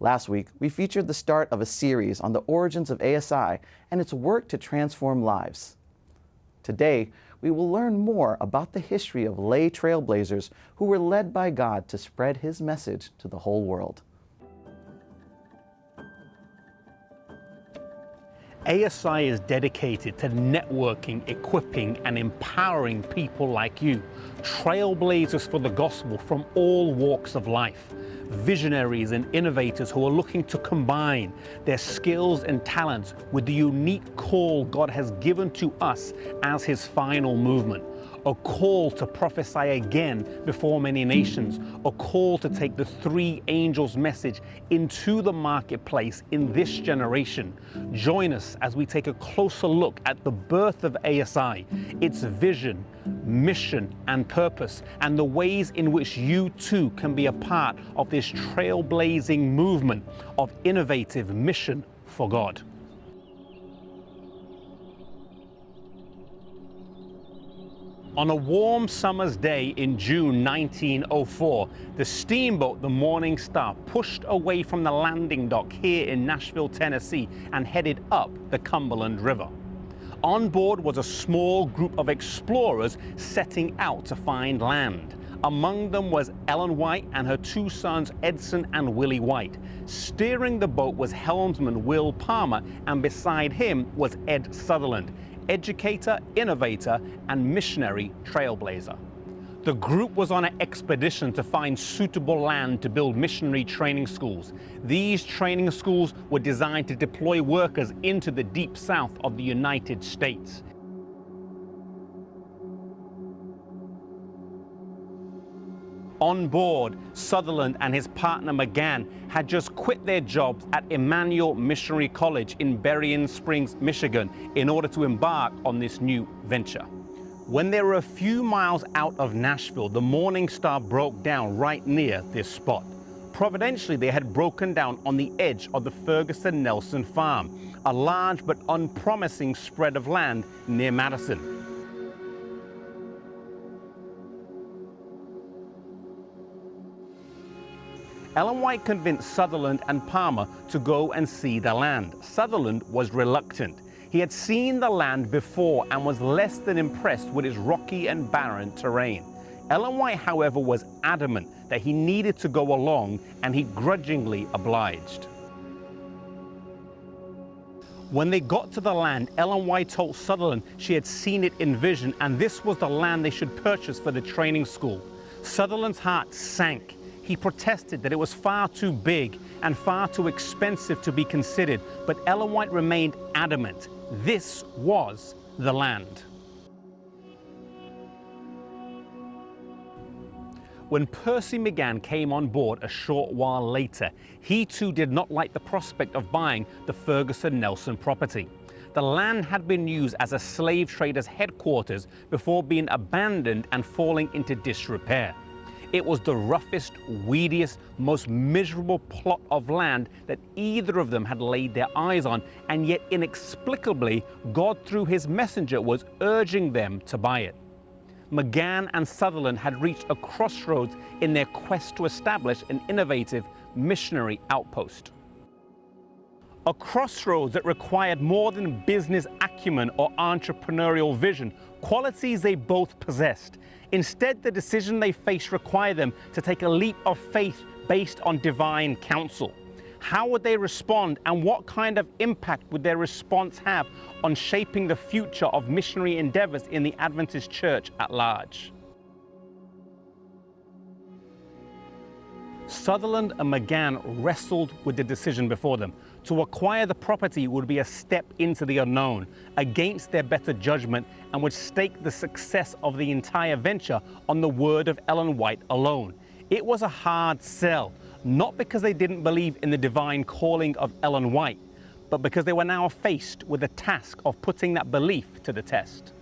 Last week, we featured the start of a series on the origins of ASI and its work to transform lives. Today, we will learn more about the history of lay trailblazers who were led by God to spread His message to the whole world. ASI is dedicated to networking, equipping, and empowering people like you, trailblazers for the gospel from all walks of life, visionaries and innovators who are looking to combine their skills and talents with the unique call God has given to us as His final movement. A call to prophesy again before many nations, a call to take the three angels' message into the marketplace in this generation. Join us as we take a closer look at the birth of ASI, its vision, mission, and purpose, and the ways in which you too can be a part of this trailblazing movement of innovative mission for God. On a warm summer's day in June 1904, the steamboat, the Morning Star, pushed away from the landing dock here in Nashville, Tennessee, and headed up the Cumberland River. On board was a small group of explorers setting out to find land. Among them was Ellen White and her two sons, Edson and Willie White. Steering the boat was helmsman Will Palmer, and beside him was Ed Sutherland, educator, innovator, and missionary trailblazer. The group was on an expedition to find suitable land to build missionary training schools. These training schools were designed to deploy workers into the deep south of the United States. On board, Sutherland and his partner McGann had just quit their jobs at Emmanuel Missionary College in Berrien Springs, Michigan, in order to embark on this new venture. When they were a few miles out of Nashville, the Morning Star broke down right near this spot. Providentially, they had broken down on the edge of the Ferguson Nelson Farm, a large but unpromising spread of land near Madison. Ellen White convinced Sutherland and Palmer to go and see the land. Sutherland was reluctant. He had seen the land before and was less than impressed with its rocky and barren terrain. Ellen White, however, was adamant that he needed to go along, and he grudgingly obliged. When they got to the land, Ellen White told Sutherland she had seen it in vision, and this was the land they should purchase for the training school. Sutherland's heart sank. He protested that it was far too big and far too expensive to be considered, but Ellen White remained adamant. This was the land. When Percy McGann came on board a short while later, he too did not like the prospect of buying the Ferguson Nelson property. The land had been used as a slave trader's headquarters before being abandoned and falling into disrepair. It was the roughest, weediest, most miserable plot of land that either of them had laid their eyes on, and yet inexplicably, God through His messenger was urging them to buy it. McGann and Sutherland had reached a crossroads in their quest to establish an innovative missionary outpost. A crossroads that required more than business acumen or entrepreneurial vision, qualities they both possessed. Instead, the decision they faced required them to take a leap of faith based on divine counsel. How would they respond, and what kind of impact would their response have on shaping the future of missionary endeavors in the Adventist church at large? Sutherland and McGann wrestled with the decision before them. To acquire the property would be a step into the unknown, against their better judgment, and would stake the success of the entire venture on the word of Ellen White alone. It was a hard sell, not because they didn't believe in the divine calling of Ellen White, but because they were now faced with the task of putting that belief to the test.